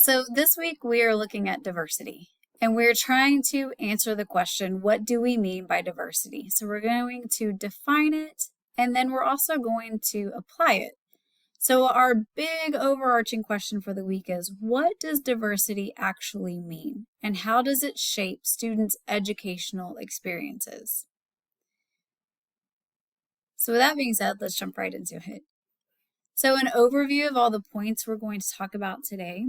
So this week we are looking at diversity and we're trying to answer the question, what do we mean by diversity? So we're going to define it and then we're also going to apply it. So our big overarching question for the week is, what does diversity actually mean? And how does it shape students' educational experiences? So with that being said, let's jump right into it. So an overview of all the points we're going to talk about today.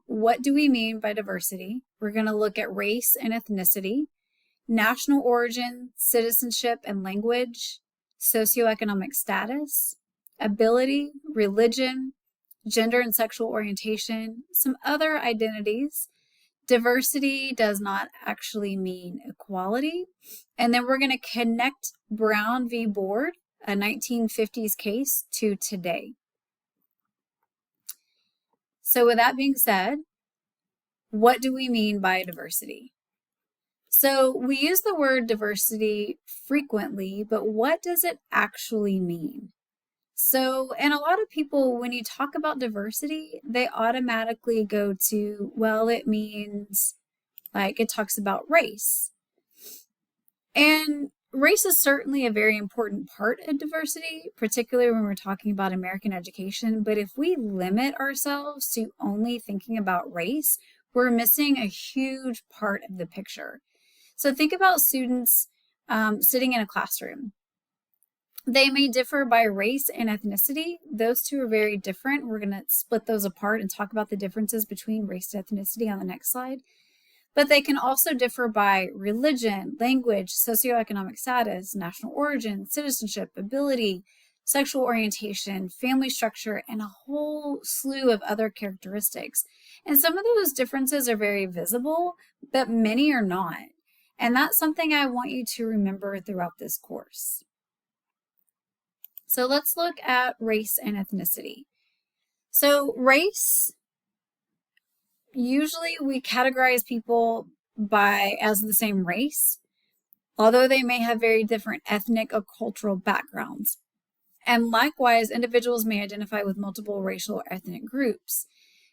What do we mean by diversity? We're going to look at race and ethnicity, national origin, citizenship and language, socioeconomic status, ability, religion, gender and sexual orientation, some other identities. Diversity does not actually mean equality. And then we're going to connect Brown v. Board, a 1950s case, to today. So with that being said, what do we mean by diversity? So we use the word diversity frequently, but what does it actually mean? So, and a lot of people, when you talk about diversity, they automatically go to, well, it means like it talks about race. And race is certainly a very important part of diversity, particularly when we're talking about American education. But if we limit ourselves to only thinking about race, we're missing a huge part of the picture. So think about students sitting in a classroom. They may differ by race and ethnicity. Those two are very different. We're going to split those apart and talk about the differences between race and ethnicity on the next slide. But they can also differ by religion, language, socioeconomic status, national origin, citizenship, ability, sexual orientation, family structure, and a whole slew of other characteristics. And some of those differences are very visible, but many are not. And that's something I want you to remember throughout this course. So let's look at race and ethnicity. So race, usually we categorize people as the same race, although they may have very different ethnic or cultural backgrounds. And likewise, individuals may identify with multiple racial or ethnic groups.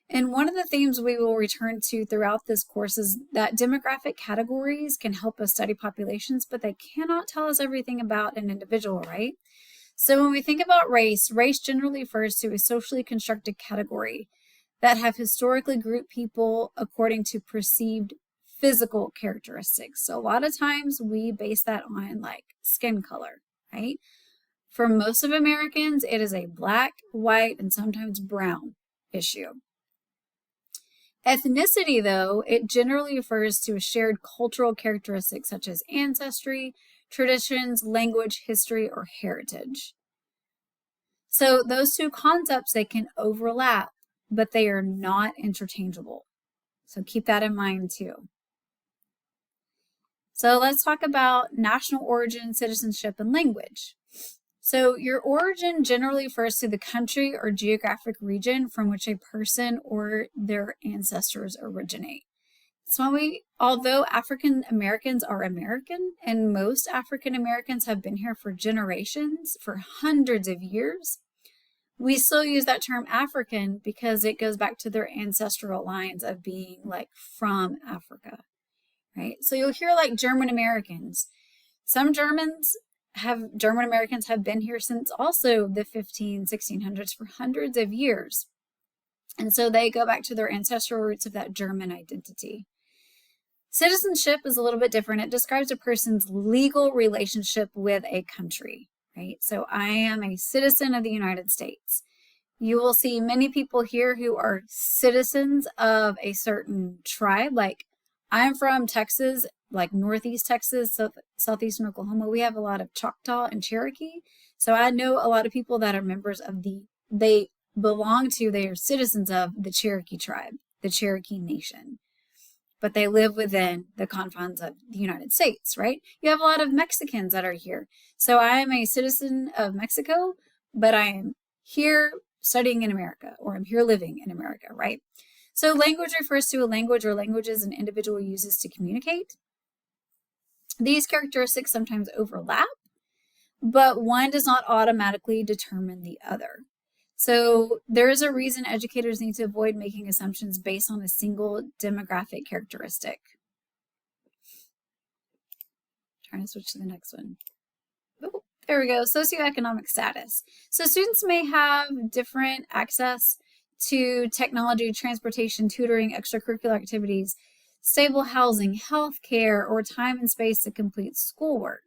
And one of the themes we will return to throughout this course is that demographic categories can help us study populations, but they cannot tell us everything about an individual, right? So when we think about race, race generally refers to a socially constructed category that have historically grouped people according to perceived physical characteristics. So a lot of times we base that on like skin color, right? For most of Americans, it is a black, white, and sometimes brown issue. Ethnicity, though, it generally refers to a shared cultural characteristic such as ancestry, traditions, language, history, or heritage. So those two concepts, they can overlap, but they are not interchangeable. So keep that in mind too. So let's talk about national origin, citizenship, and language. So your origin generally refers to the country or geographic region from which a person or their ancestors originate. So although African Americans are American, and most African Americans have been here for generations, for hundreds of years, we still use that term African because it goes back to their ancestral lines of being like from Africa, right? So you'll hear like German Americans. Some German Americans have been here since also the 1600s for hundreds of years. And so they go back to their ancestral roots of that German identity. Citizenship is a little bit different. It describes a person's legal relationship with a country, right? So I am a citizen of the United States. You will see many people here who are citizens of a certain tribe. Like I'm from Texas, like Northeast Texas, Southeastern Oklahoma. We have a lot of Choctaw and Cherokee. So I know a lot of people that are members of they are citizens of the Cherokee tribe, the Cherokee Nation. But they live within the confines of the United States, right? You have a lot of Mexicans that are here. So I am a citizen of Mexico, but I am here studying in America, or I'm here living in America, right? So language refers to a language or languages an individual uses to communicate. These characteristics sometimes overlap, but one does not automatically determine the other. So there is a reason educators need to avoid making assumptions based on a single demographic characteristic. Trying to switch to the next one. Oh, there we go, socioeconomic status. So students may have different access to technology, transportation, tutoring, extracurricular activities, stable housing, health care, or time and space to complete schoolwork.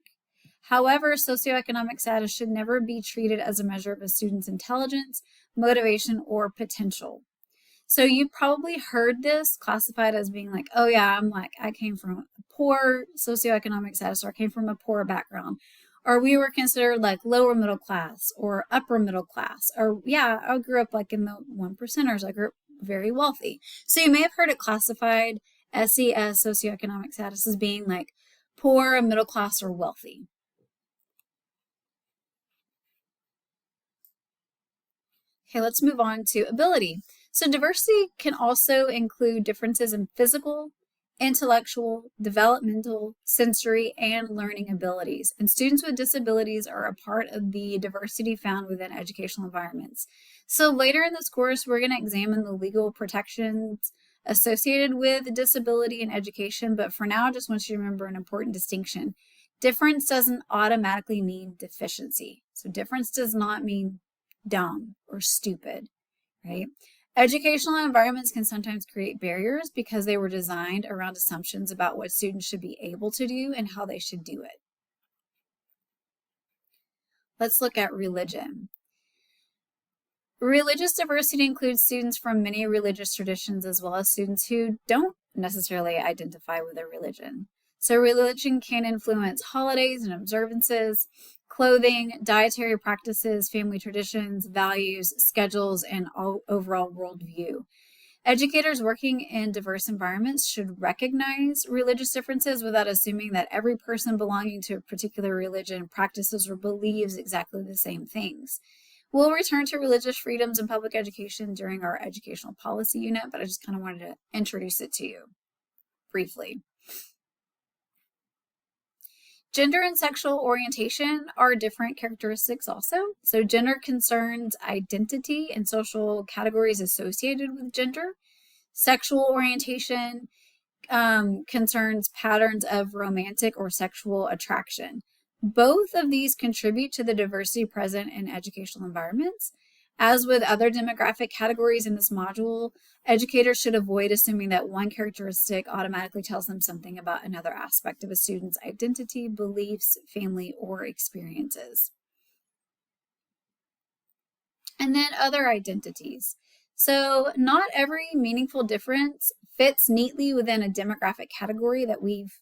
However, socioeconomic status should never be treated as a measure of a student's intelligence, motivation, or potential. So you probably heard this classified as being like, oh yeah, I came from a poor socioeconomic status, or I came from a poor background, or we were considered like lower middle class or upper middle class, or yeah, I grew up like in the 1%ers, I grew up very wealthy. So you may have heard it classified SES, socioeconomic status, as being like poor, middle class, or wealthy. Okay, let's move on to ability. So diversity can also include differences in physical, intellectual, developmental, sensory, and learning abilities. And students with disabilities are a part of the diversity found within educational environments. So later in this course, we're going to examine the legal protections associated with disability in education. But for now, I just want you to remember an important distinction. Difference doesn't automatically mean deficiency. So difference does not mean dumb or stupid, right? Educational environments can sometimes create barriers because they were designed around assumptions about what students should be able to do and how they should do it. Let's look at religion. Religious diversity includes students from many religious traditions as well as students who don't necessarily identify with a religion. So religion can influence holidays and observances, clothing, dietary practices, family traditions, values, schedules, and overall worldview. Educators working in diverse environments should recognize religious differences without assuming that every person belonging to a particular religion practices or believes exactly the same things. We'll return to religious freedoms in public education during our educational policy unit, but I just kind of wanted to introduce it to you briefly. Gender and sexual orientation are different characteristics also. So gender concerns identity and social categories associated with gender. Sexual orientation concerns patterns of romantic or sexual attraction. Both of these contribute to the diversity present in educational environments. As with other demographic categories in this module, educators should avoid assuming that one characteristic automatically tells them something about another aspect of a student's identity, beliefs, family, or experiences. And then other identities. So not every meaningful difference fits neatly within a demographic category that we've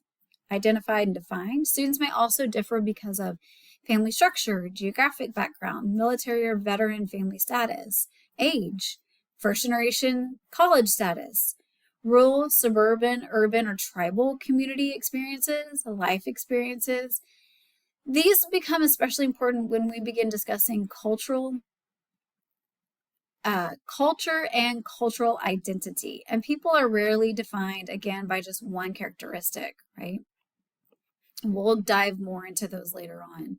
identified and defined. Students may also differ because of family structure, geographic background, military or veteran family status, age, first generation college status, rural, suburban, urban, or tribal community experiences, life experiences. These become especially important when we begin discussing culture and cultural identity. And people are rarely defined, again, by just one characteristic, right? We'll dive more into those later on.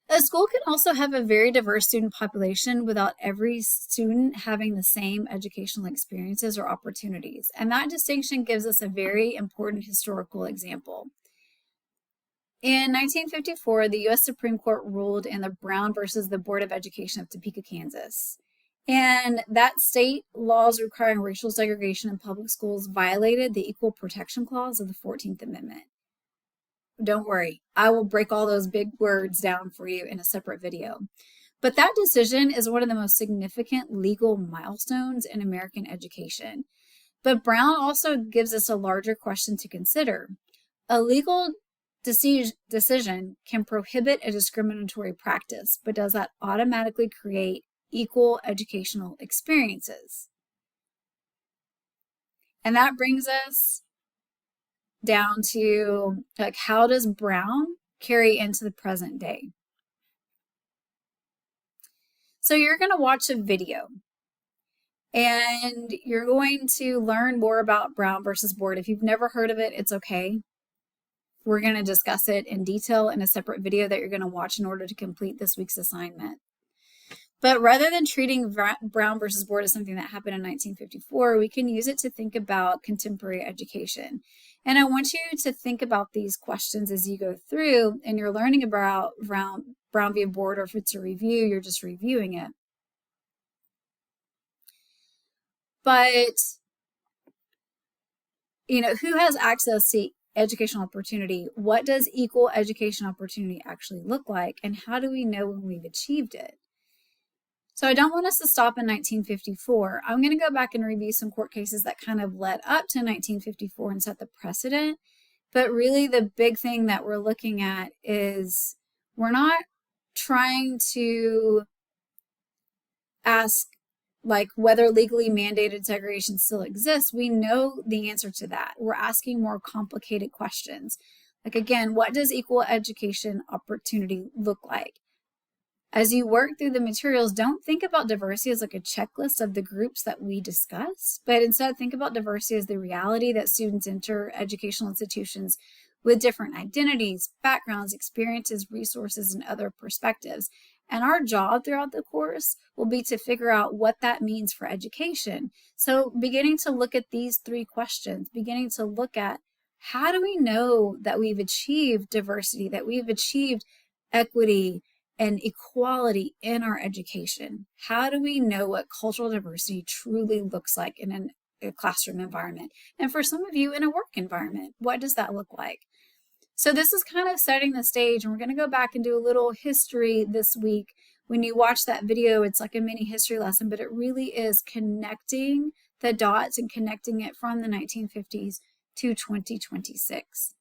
A school can also have a very diverse student population without every student having the same educational experiences or opportunities. And that distinction gives us a very important historical example. In 1954, the U.S. Supreme Court ruled in the Brown versus the Board of Education of Topeka, Kansas. And that state laws requiring racial segregation in public schools violated the Equal Protection Clause of the 14th Amendment. Don't worry, I will break all those big words down for you in a separate video. But that decision is one of the most significant legal milestones in American education. But Brown also gives us a larger question to consider. A legal decision can prohibit a discriminatory practice, but does that automatically create equal educational experiences? And that brings us down to, like, how does Brown carry into the present day? So you're going to watch a video and you're going to learn more about Brown versus Board. If you've never heard of it, it's okay. We're going to discuss it in detail in a separate video that you're going to watch in order to complete this week's assignment. But rather than treating Brown versus Board as something that happened in 1954, we can use it to think about contemporary education. And I want you to think about these questions as you go through and you're learning about Brown v. Board, or if it's a review, you're just reviewing it. But, you know, who has access to educational opportunity? What does equal education opportunity actually look like? And how do we know when we've achieved it? So I don't want us to stop in 1954. I'm going to go back and review some court cases that kind of led up to 1954 and set the precedent. But really the big thing that we're looking at is we're not trying to ask like whether legally mandated segregation still exists. We know the answer to that. We're asking more complicated questions. Like again, what does equal education opportunity look like? As you work through the materials, don't think about diversity as like a checklist of the groups that we discussed, but instead think about diversity as the reality that students enter educational institutions with different identities, backgrounds, experiences, resources, and other perspectives. And our job throughout the course will be to figure out what that means for education. So beginning to look at these three questions, beginning to look at how do we know that we've achieved diversity, that we've achieved equity and equality in our education? How do we know what cultural diversity truly looks like in a classroom environment? And for some of you, in a work environment, what does that look like? So this is kind of setting the stage, and we're going to go back and do a little history this week. When you watch that video, it's like a mini history lesson, but it really is connecting the dots and connecting it from the 1950s to 2026.